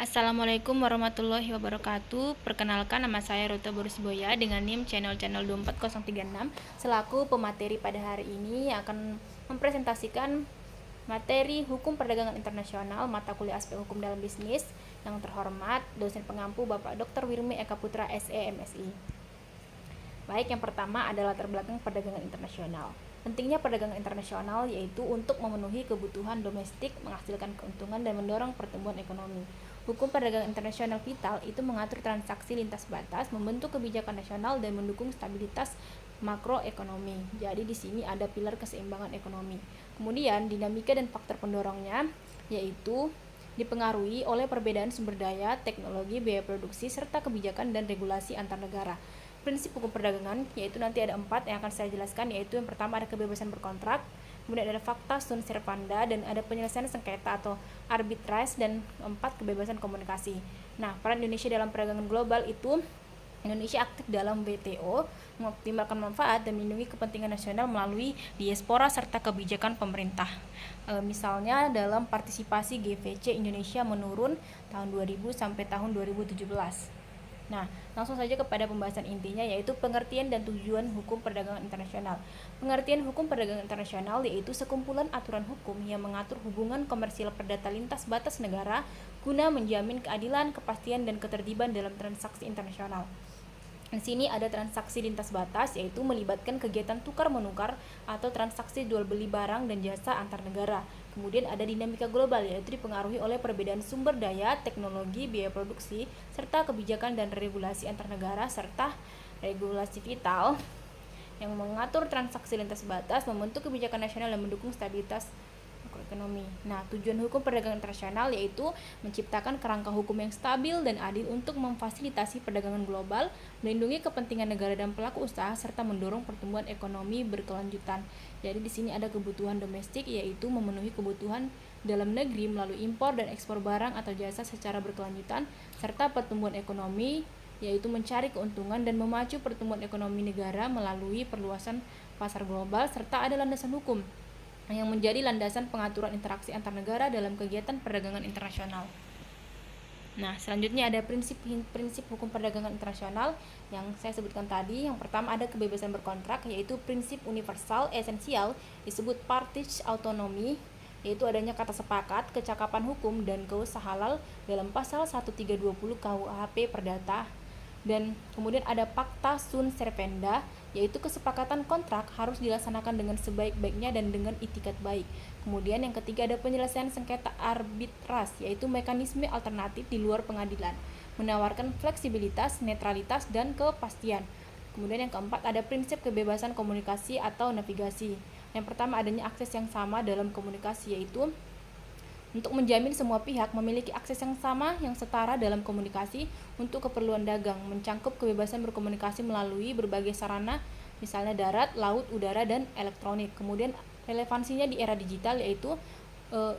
Assalamualaikum warahmatullahi wabarakatuh. Perkenalkan, nama saya Ruta Borusboya dengan NIM channel 24036 selaku pemateri pada hari ini yang akan mempresentasikan materi Hukum Perdagangan Internasional mata kuliah aspek hukum dalam bisnis. Yang terhormat dosen pengampu Bapak Dr. Wirmi Eka Putra SE MSI. Baik, yang pertama adalah latar belakang perdagangan internasional. Pentingnya perdagangan internasional yaitu untuk memenuhi kebutuhan domestik, menghasilkan keuntungan dan mendorong pertumbuhan ekonomi. Hukum perdagangan internasional vital itu mengatur transaksi lintas batas, membentuk kebijakan nasional dan mendukung stabilitas makroekonomi. Jadi di sini ada pilar keseimbangan ekonomi. Kemudian dinamika dan faktor pendorongnya yaitu dipengaruhi oleh perbedaan sumber daya, teknologi, biaya produksi, serta kebijakan dan regulasi antar negara. Prinsip hukum perdagangan yaitu nanti ada 4 yang akan saya jelaskan, yaitu yang pertama ada kebebasan berkontrak, kemudian ada fakta sunt servanda, dan ada penyelesaian sengketa atau arbitrase, dan 4 kebebasan komunikasi. Nah, peran Indonesia dalam perdagangan global itu Indonesia aktif dalam WTO, mengoptimalkan manfaat dan melindungi kepentingan nasional melalui diaspora serta kebijakan pemerintah. Misalnya dalam partisipasi GVC Indonesia menurun tahun 2000 sampai tahun 2017. Nah, langsung saja kepada pembahasan intinya, yaitu pengertian dan tujuan hukum perdagangan internasional. Pengertian hukum perdagangan internasional yaitu sekumpulan aturan hukum yang mengatur hubungan komersial perdata lintas batas negara guna menjamin keadilan, kepastian, dan ketertiban dalam transaksi internasional. Di sini ada transaksi lintas batas, yaitu melibatkan kegiatan tukar-menukar atau transaksi jual beli barang dan jasa antar negara. Kemudian ada dinamika global, yaitu dipengaruhi oleh perbedaan sumber daya, teknologi, biaya produksi, serta kebijakan dan regulasi antar negara, serta regulasi vital yang mengatur transaksi lintas batas, membentuk kebijakan nasional dan mendukung stabilitas makroekonomi. Nah, tujuan hukum perdagangan internasional yaitu menciptakan kerangka hukum yang stabil dan adil untuk memfasilitasi perdagangan global, melindungi kepentingan negara dan pelaku usaha, serta mendorong pertumbuhan ekonomi berkelanjutan. Jadi di sini ada kebutuhan domestik, yaitu memenuhi kebutuhan dalam negeri melalui impor dan ekspor barang atau jasa secara berkelanjutan, serta pertumbuhan ekonomi yaitu mencari keuntungan dan memacu pertumbuhan ekonomi negara melalui perluasan pasar global, serta ada landasan hukum yang menjadi landasan pengaturan interaksi antar negara dalam kegiatan perdagangan internasional. Nah, selanjutnya ada prinsip hukum perdagangan internasional yang saya sebutkan tadi. Yang pertama ada kebebasan berkontrak, yaitu prinsip universal esensial disebut parties autonomy, yaitu adanya kata sepakat, kecakapan hukum, dan keusaha halal dalam pasal 1320 KUHP Perdata. Dan kemudian ada fakta sunt servanda, yaitu kesepakatan kontrak harus dilaksanakan dengan sebaik-baiknya dan dengan itikat baik. Kemudian yang ketiga ada penyelesaian sengketa arbitras, yaitu mekanisme alternatif di luar pengadilan, menawarkan fleksibilitas, netralitas, dan kepastian. Kemudian yang keempat ada prinsip kebebasan komunikasi atau navigasi. Yang pertama adanya akses yang sama dalam komunikasi, yaitu untuk menjamin semua pihak memiliki akses yang sama, yang setara dalam komunikasi untuk keperluan dagang, mencangkup kebebasan berkomunikasi melalui berbagai sarana, misalnya darat, laut, udara, dan elektronik. Kemudian relevansinya di era digital yaitu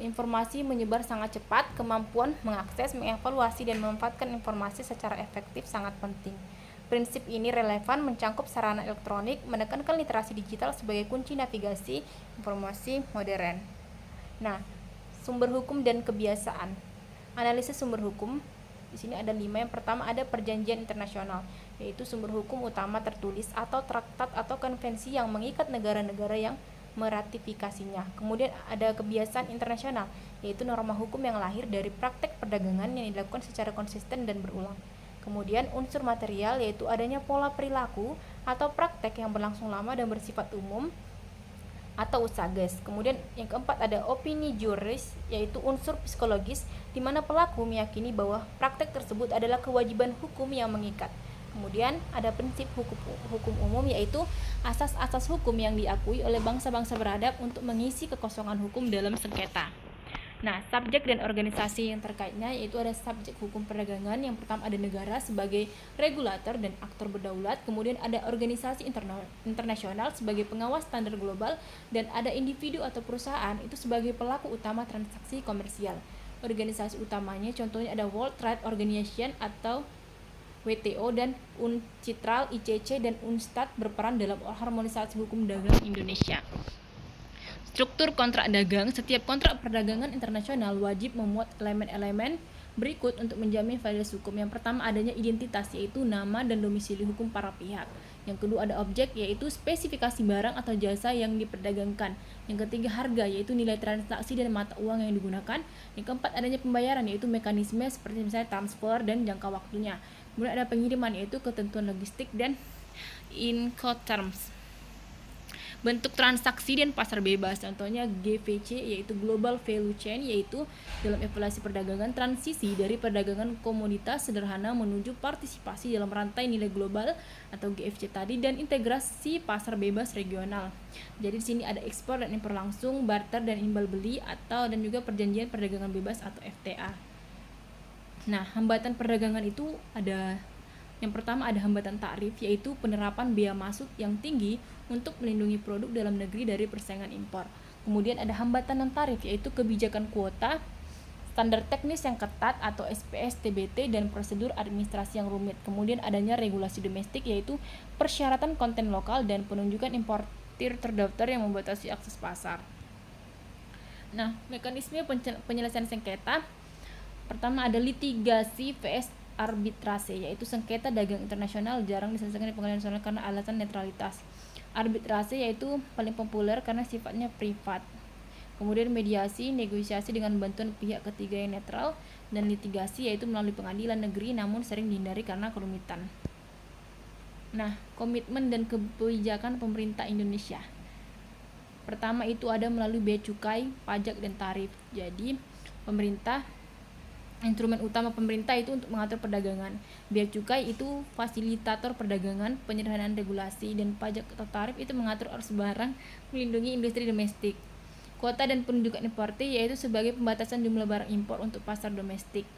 informasi menyebar sangat cepat, kemampuan mengakses, mengevaluasi, dan memanfaatkan informasi secara efektif sangat penting. Prinsip ini relevan mencangkup sarana elektronik, menekankan literasi digital sebagai kunci navigasi informasi modern. Nah, sumber hukum dan kebiasaan. Analisis sumber hukum. Di sini ada 5. Yang pertama ada perjanjian internasional, yaitu sumber hukum utama tertulis atau traktat atau konvensi yang mengikat negara-negara yang meratifikasinya. Kemudian ada kebiasaan internasional, yaitu norma hukum yang lahir dari praktek perdagangan yang dilakukan secara konsisten dan berulang. Kemudian unsur material, yaitu adanya pola perilaku atau praktek yang berlangsung lama dan bersifat umum atau usages. Kemudian yang keempat ada opini juris, yaitu unsur psikologis di mana pelaku meyakini bahwa praktek tersebut adalah kewajiban hukum yang mengikat. Kemudian ada prinsip hukum umum, yaitu asas-asas hukum yang diakui oleh bangsa-bangsa beradab untuk mengisi kekosongan hukum dalam sengketa. Nah, subjek dan organisasi yang terkaitnya yaitu ada subjek hukum perdagangan. Yang pertama ada negara sebagai regulator dan aktor berdaulat, kemudian ada organisasi internasional sebagai pengawas standar global, dan ada individu atau perusahaan itu sebagai pelaku utama transaksi komersial. Organisasi utamanya contohnya ada World Trade Organization atau WTO, dan UNCITRAL, ICC, dan UNSTAD berperan dalam harmonisasi hukum dagang Indonesia. Struktur kontrak dagang. Setiap kontrak perdagangan internasional wajib memuat elemen-elemen berikut untuk menjamin validitas hukum. Yang pertama adanya identitas, yaitu nama dan domisili hukum para pihak. Yang kedua ada objek, yaitu spesifikasi barang atau jasa yang diperdagangkan. Yang ketiga harga, yaitu nilai transaksi dan mata uang yang digunakan. Yang keempat adanya pembayaran, yaitu mekanisme seperti misalnya transfer dan jangka waktunya. Kemudian ada pengiriman, yaitu ketentuan logistik dan Incoterms. Bentuk transaksi dan pasar bebas, contohnya GVC yaitu Global Value Chain, yaitu dalam evaluasi perdagangan transisi dari perdagangan komoditas sederhana menuju partisipasi dalam rantai nilai global atau GFC tadi, dan integrasi pasar bebas regional. Jadi di sini ada ekspor dan impor langsung, barter dan imbal beli dan juga perjanjian perdagangan bebas atau FTA. Nah, hambatan perdagangan itu ada. Yang pertama ada hambatan tarif, yaitu penerapan biaya masuk yang tinggi untuk melindungi produk dalam negeri dari persaingan impor. Kemudian ada hambatan non tarif, yaitu kebijakan kuota, standar teknis yang ketat atau SPS TBT, dan prosedur administrasi yang rumit. Kemudian adanya regulasi domestik, yaitu persyaratan konten lokal dan penunjukan importir terdaftar yang membatasi akses pasar. Nah, mekanisme penyelesaian sengketa. Pertama ada litigasi vs arbitrase, yaitu sengketa dagang internasional jarang diselesaikan di pengadilan nasional karena alasan netralitas. Arbitrase yaitu paling populer karena sifatnya privat. Kemudian mediasi, negosiasi dengan bantuan pihak ketiga yang netral, dan litigasi yaitu melalui pengadilan negeri namun sering dihindari karena kerumitan. Nah, komitmen dan kebijakan pemerintah Indonesia. Pertama itu ada melalui bea cukai, pajak, dan tarif. Jadi, instrumen utama pemerintah itu untuk mengatur perdagangan. Bea cukai itu fasilitator perdagangan, penyederhanaan regulasi, dan pajak atau tarif itu mengatur arus barang, melindungi industri domestik. Kuota dan penunjukan importir yaitu sebagai pembatasan jumlah barang impor untuk pasar domestik.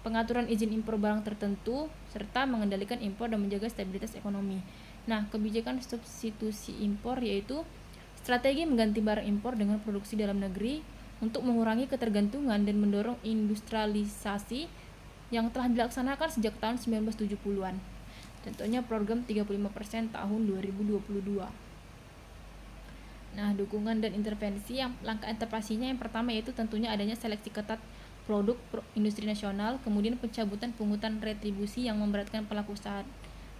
Pengaturan izin impor barang tertentu serta mengendalikan impor dan menjaga stabilitas ekonomi. Nah, kebijakan substitusi impor yaitu strategi mengganti barang impor dengan produksi dalam negeri untuk mengurangi ketergantungan dan mendorong industrialisasi yang telah dilaksanakan sejak tahun 1970-an. Contohnya program 35% tahun 2022. Nah, dukungan dan intervensi, yang langkah antisipasinya yang pertama yaitu tentunya adanya seleksi ketat produk industri nasional, kemudian pencabutan pungutan retribusi yang memberatkan pelaku usaha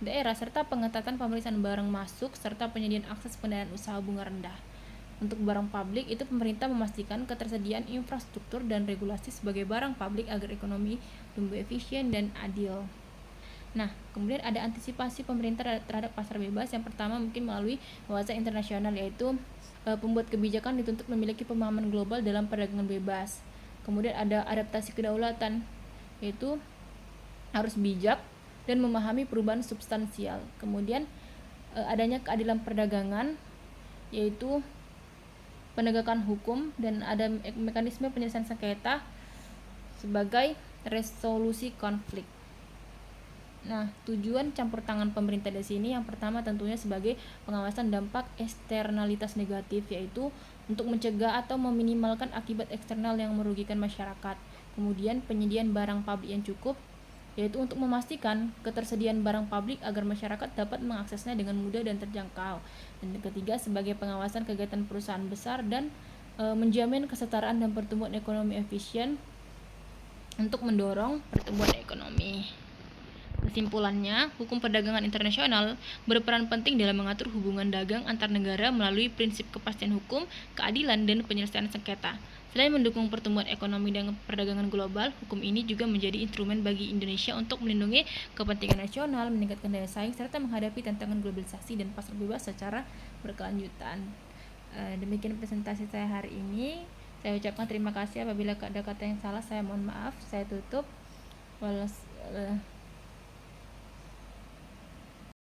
daerah, serta pengetatan pemeriksaan barang masuk serta penyediaan akses pendanaan usaha bunga rendah. Untuk barang publik itu pemerintah memastikan ketersediaan infrastruktur dan regulasi sebagai barang publik agar ekonomi tumbuh efisien dan adil. Nah, kemudian ada antisipasi pemerintah terhadap pasar bebas. Yang pertama mungkin melalui wawasan internasional, yaitu pembuat kebijakan dituntut memiliki pemahaman global dalam perdagangan bebas. Kemudian ada adaptasi kedaulatan, yaitu harus bijak dan memahami perubahan substansial. Kemudian adanya keadilan perdagangan, yaitu penegakan hukum, dan ada mekanisme penyelesaian sengketa sebagai resolusi konflik. Nah, tujuan campur tangan pemerintah di sini yang pertama tentunya sebagai pengawasan dampak eksternalitas negatif, yaitu untuk mencegah atau meminimalkan akibat eksternal yang merugikan masyarakat. Kemudian penyediaan barang publik yang cukup, yaitu untuk memastikan ketersediaan barang publik agar masyarakat dapat mengaksesnya dengan mudah dan terjangkau. Dan ketiga sebagai pengawasan kegiatan perusahaan besar dan menjamin kesetaraan dan pertumbuhan ekonomi efisien untuk mendorong pertumbuhan ekonomi. Kesimpulannya, hukum perdagangan internasional berperan penting dalam mengatur hubungan dagang antar negara melalui prinsip kepastian hukum, keadilan, dan penyelesaian sengketa. Selain mendukung pertumbuhan ekonomi dan perdagangan global, hukum ini juga menjadi instrumen bagi Indonesia untuk melindungi kepentingan nasional, meningkatkan daya saing, serta menghadapi tantangan globalisasi dan pasar bebas secara berkelanjutan. Demikian presentasi saya hari ini. Saya ucapkan terima kasih. Apabila ada kata yang salah, saya mohon maaf. Saya tutup.